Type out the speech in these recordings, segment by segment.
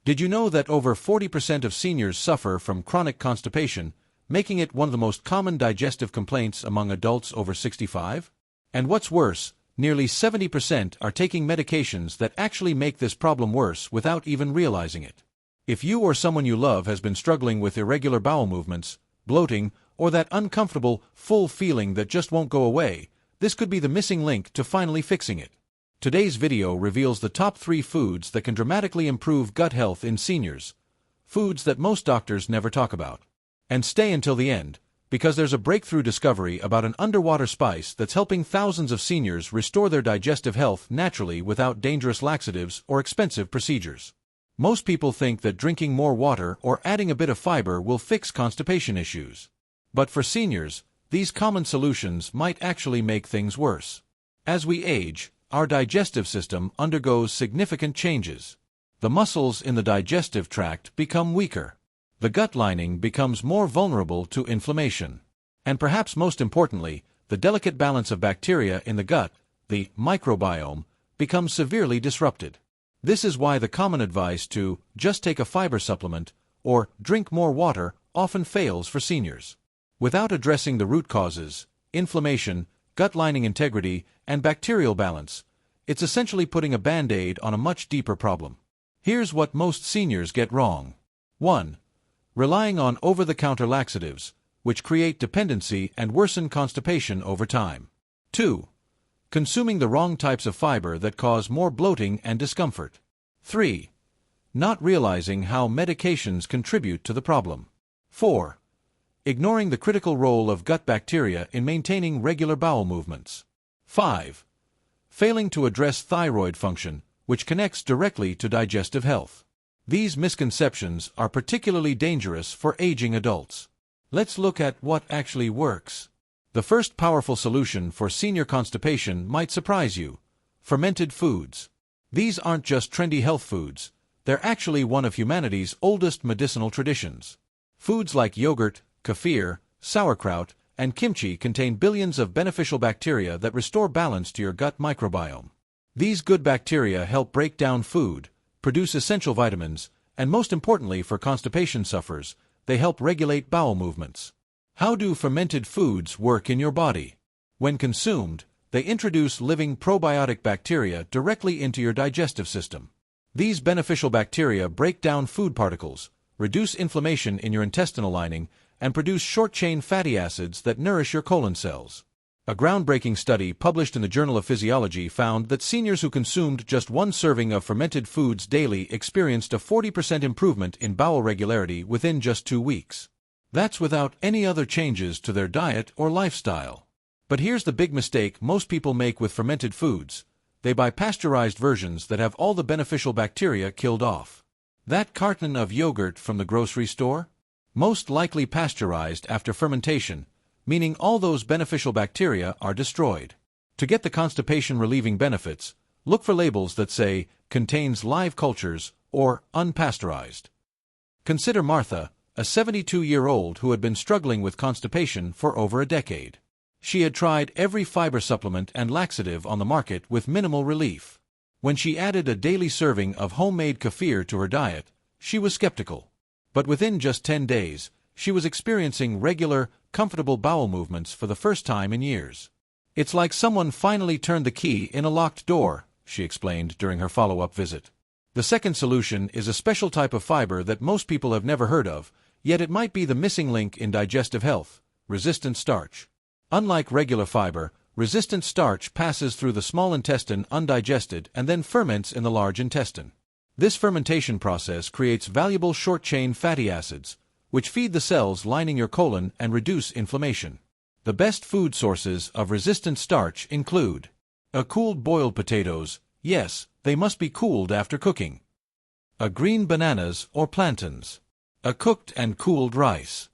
Did you know that over 40% of seniors suffer from chronic constipation, making it one of the most common digestive complaints among adults over 65? And what's worse, nearly 70% are taking medications that actually make this problem worse without even realizing it. If you or someone you love has been struggling with irregular bowel movements, bloating, or that uncomfortable, full feeling that just won't go away, this could be the missing link to finally fixing it. Today's video reveals the top 3 foods that can dramatically improve gut health in seniors, foods that most doctors never talk about. And stay until the end, because there's a breakthrough discovery about an underwater spice that's helping thousands of seniors restore their digestive health naturally without dangerous laxatives or expensive procedures. Most people think that drinking more water or adding a bit of fiber will fix constipation issues. But for seniors, these common solutions might actually make things worse. As we age, our digestive system undergoes significant changes. The muscles in the digestive tract become weaker. The gut lining becomes more vulnerable to inflammation. And perhaps most importantly, the delicate balance of bacteria in the gut, the microbiome, becomes severely disrupted. This is why the common advice to just take a fiber supplement or drink more water often fails for seniors. Without addressing the root causes, inflammation, gut lining integrity, and bacterial balance, it's essentially putting a band-aid on a much deeper problem. Here's what most seniors get wrong. 1. Relying on over-the-counter laxatives, which create dependency and worsen constipation over time. 2. Consuming the wrong types of fiber that cause more bloating and discomfort. 3. Not realizing how medications contribute to the problem. 4. Ignoring the critical role of gut bacteria in maintaining regular bowel movements. 5. Failing to address thyroid function, which connects directly to digestive health. These misconceptions are particularly dangerous for aging adults. Let's look at what actually works. The first powerful solution for senior constipation might surprise you: fermented foods. These aren't just trendy health foods, they're actually one of humanity's oldest medicinal traditions. Foods like yogurt, kefir, sauerkraut, and kimchi contain billions of beneficial bacteria that restore balance to your gut microbiome. These good bacteria help break down food, produce essential vitamins, and most importantly for constipation sufferers, they help regulate bowel movements. How do fermented foods work in your body? When consumed, they introduce living probiotic bacteria directly into your digestive system. These beneficial bacteria break down food particles, reduce inflammation in your intestinal lining, and produce short-chain fatty acids that nourish your colon cells. A groundbreaking study published in the Journal of Physiology found that seniors who consumed just 1 serving of fermented foods daily experienced a 40% improvement in bowel regularity within just 2 weeks. That's without any other changes to their diet or lifestyle. But here's the big mistake most people make with fermented foods: they buy pasteurized versions that have all the beneficial bacteria killed off. That carton of yogurt from the grocery store? Most likely pasteurized after fermentation, meaning all those beneficial bacteria are destroyed. To get the constipation-relieving benefits, look for labels that say, "contains live cultures," or "unpasteurized." Consider Martha, a 72-year-old who had been struggling with constipation for over a decade. She had tried every fiber supplement and laxative on the market with minimal relief. When she added a daily serving of homemade kefir to her diet, she was skeptical. But within just 10 days, she was experiencing regular, comfortable bowel movements for the first time in years. "It's like someone finally turned the key in a locked door," she explained during her follow-up visit. The second solution is a special type of fiber that most people have never heard of, yet it might be the missing link in digestive health: resistant starch. Unlike regular fiber, resistant starch passes through the small intestine undigested and then ferments in the large intestine. This fermentation process creates valuable short-chain fatty acids, which feed the cells lining your colon and reduce inflammation. The best food sources of resistant starch include cooled boiled potatoes. Yes, they must be cooled after cooking. Green bananas or plantains. Cooked and cooled rice.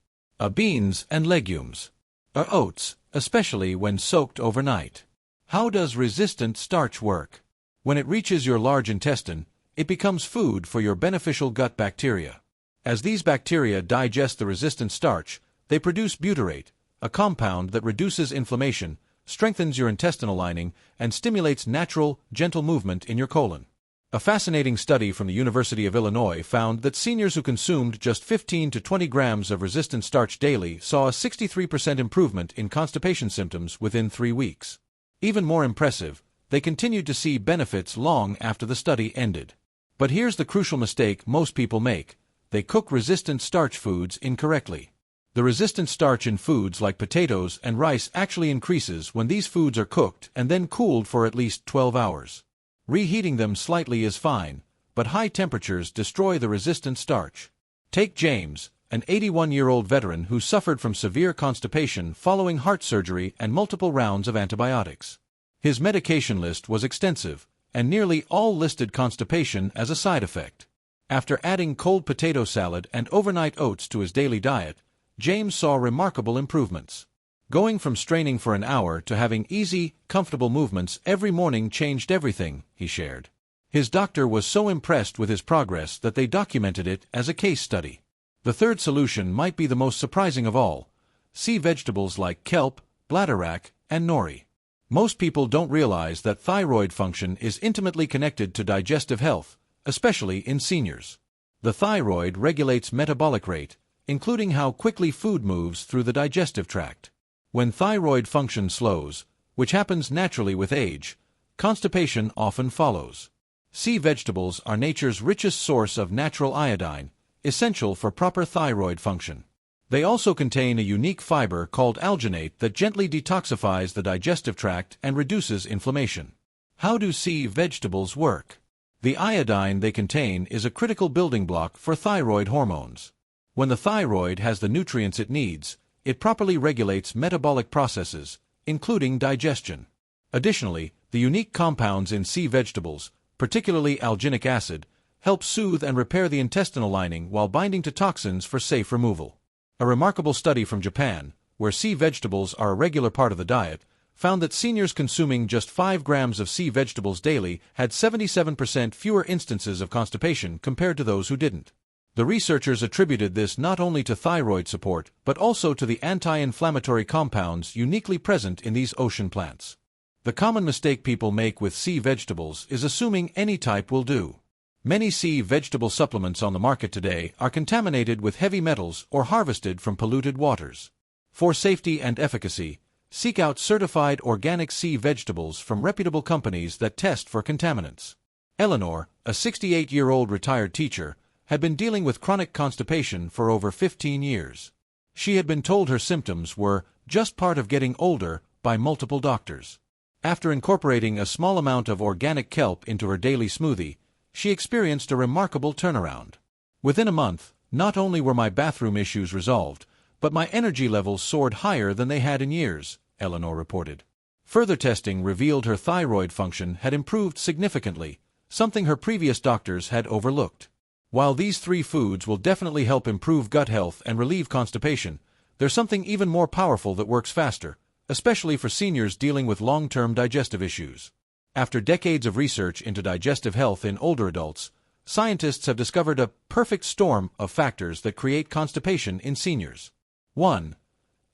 Beans and legumes. Oats, especially when soaked overnight. How does resistant starch work? When it reaches your large intestine, it becomes food for your beneficial gut bacteria. As these bacteria digest the resistant starch, they produce butyrate, a compound that reduces inflammation, strengthens your intestinal lining, and stimulates natural, gentle movement in your colon. A fascinating study from the University of Illinois found that seniors who consumed just 15 to 20 grams of resistant starch daily saw a 63% improvement in constipation symptoms within 3 weeks. Even more impressive, they continued to see benefits long after the study ended. But here's the crucial mistake most people make: they cook resistant starch foods incorrectly. The resistant starch in foods like potatoes and rice actually increases when these foods are cooked and then cooled for at least 12 hours. Reheating them slightly is fine, but high temperatures destroy the resistant starch. Take James, an 81-year-old veteran who suffered from severe constipation following heart surgery and multiple rounds of antibiotics. His medication list was extensive, and nearly all listed constipation as a side effect. After adding cold potato salad and overnight oats to his daily diet, James saw remarkable improvements. Going from straining for an hour to having easy, comfortable movements every morning changed everything, he shared. His doctor was so impressed with his progress that they documented it as a case study. The third solution might be the most surprising of all: sea vegetables like kelp, bladderwrack, and nori. Most people don't realize that thyroid function is intimately connected to digestive health, especially in seniors. The thyroid regulates metabolic rate, including how quickly food moves through the digestive tract. When thyroid function slows, which happens naturally with age, constipation often follows. Sea vegetables are nature's richest source of natural iodine, essential for proper thyroid function. They also contain a unique fiber called alginate that gently detoxifies the digestive tract and reduces inflammation. How do sea vegetables work? The iodine they contain is a critical building block for thyroid hormones. When the thyroid has the nutrients it needs, it properly regulates metabolic processes, including digestion. Additionally, the unique compounds in sea vegetables, particularly alginic acid, help soothe and repair the intestinal lining while binding to toxins for safe removal. A remarkable study from Japan, where sea vegetables are a regular part of the diet, found that seniors consuming just 5 grams of sea vegetables daily had 77% fewer instances of constipation compared to those who didn't. The researchers attributed this not only to thyroid support, but also to the anti-inflammatory compounds uniquely present in these ocean plants. The common mistake people make with sea vegetables is assuming any type will do. Many sea vegetable supplements on the market today are contaminated with heavy metals or harvested from polluted waters. For safety and efficacy, seek out certified organic sea vegetables from reputable companies that test for contaminants. Eleanor, a 68-year-old retired teacher, had been dealing with chronic constipation for over 15 years. She had been told her symptoms were just part of getting older by multiple doctors. After incorporating a small amount of organic kelp into her daily smoothie, she experienced a remarkable turnaround. Within a month, not only were my bathroom issues resolved, but my energy levels soared higher than they had in years, Eleanor reported. Further testing revealed her thyroid function had improved significantly, something her previous doctors had overlooked. While these 3 foods will definitely help improve gut health and relieve constipation, there's something even more powerful that works faster, especially for seniors dealing with long-term digestive issues. After decades of research into digestive health in older adults, scientists have discovered a perfect storm of factors that create constipation in seniors. 1.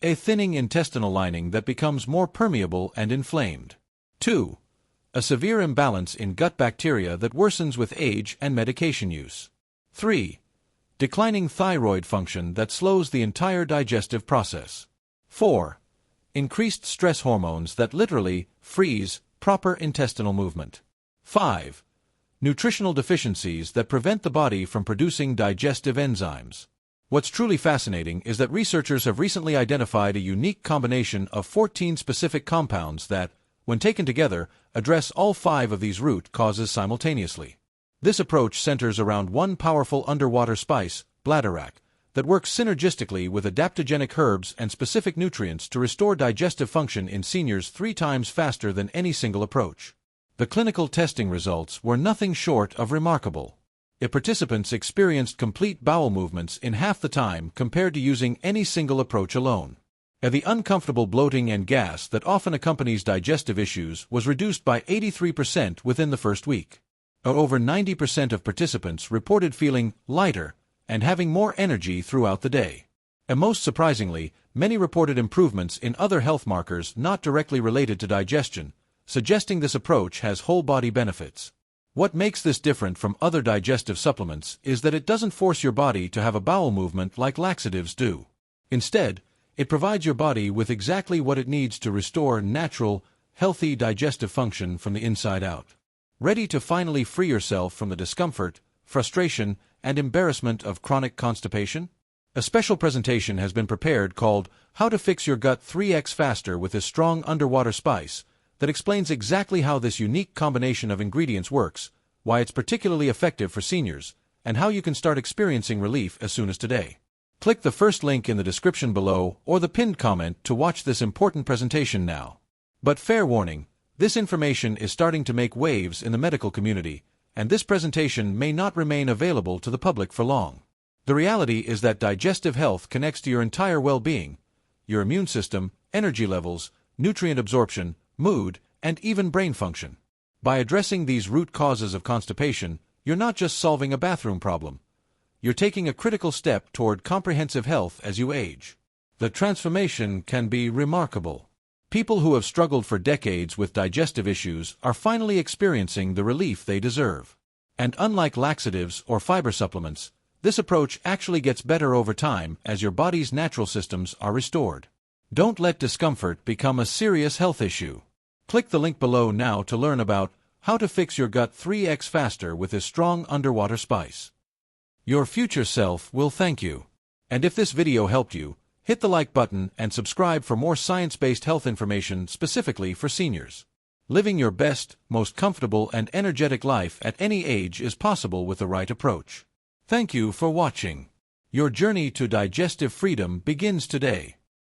A thinning intestinal lining that becomes more permeable and inflamed. 2. A severe imbalance in gut bacteria that worsens with age and medication use. 3. Declining thyroid function that slows the entire digestive process. 4. Increased stress hormones that literally freeze proper intestinal movement. 5. Nutritional deficiencies that prevent the body from producing digestive enzymes. What's truly fascinating is that researchers have recently identified a unique combination of 14 specific compounds that, when taken together, address all 5 of these root causes simultaneously. This approach centers around one powerful underwater spice, bladderwrack, that works synergistically with adaptogenic herbs and specific nutrients to restore digestive function in seniors 3 times faster than any single approach. The clinical testing results were nothing short of remarkable. Participants experienced complete bowel movements in half the time compared to using any single approach alone. The uncomfortable bloating and gas that often accompanies digestive issues was reduced by 83% within the first week. Over 90% of participants reported feeling lighter and having more energy throughout the day. And most surprisingly, many reported improvements in other health markers not directly related to digestion, suggesting this approach has whole-body benefits. What makes this different from other digestive supplements is that it doesn't force your body to have a bowel movement like laxatives do. Instead, it provides your body with exactly what it needs to restore natural, healthy digestive function from the inside out. Ready to finally free yourself from the discomfort, frustration, and embarrassment of chronic constipation? A special presentation has been prepared called How to Fix Your Gut 3x Faster with this Strong Underwater Spice that explains exactly how this unique combination of ingredients works, why it's particularly effective for seniors, and how you can start experiencing relief as soon as today. Click the first link in the description below or the pinned comment to watch this important presentation now. But fair warning, this information is starting to make waves in the medical community, and this presentation may not remain available to the public for long. The reality is that digestive health connects to your entire well-being, your immune system, energy levels, nutrient absorption, mood, and even brain function. By addressing these root causes of constipation, you're not just solving a bathroom problem. You're taking a critical step toward comprehensive health as you age. The transformation can be remarkable. People who have struggled for decades with digestive issues are finally experiencing the relief they deserve. And unlike laxatives or fiber supplements, this approach actually gets better over time as your body's natural systems are restored. Don't let discomfort become a serious health issue. Click the link below now to learn about how to fix your gut 3x faster with this strong underwater spice. Your future self will thank you. And if this video helped you, hit the like button and subscribe for more science-based health information specifically for seniors. Living your best, most comfortable and energetic life at any age is possible with the right approach. Thank you for watching. Your journey to digestive freedom begins today.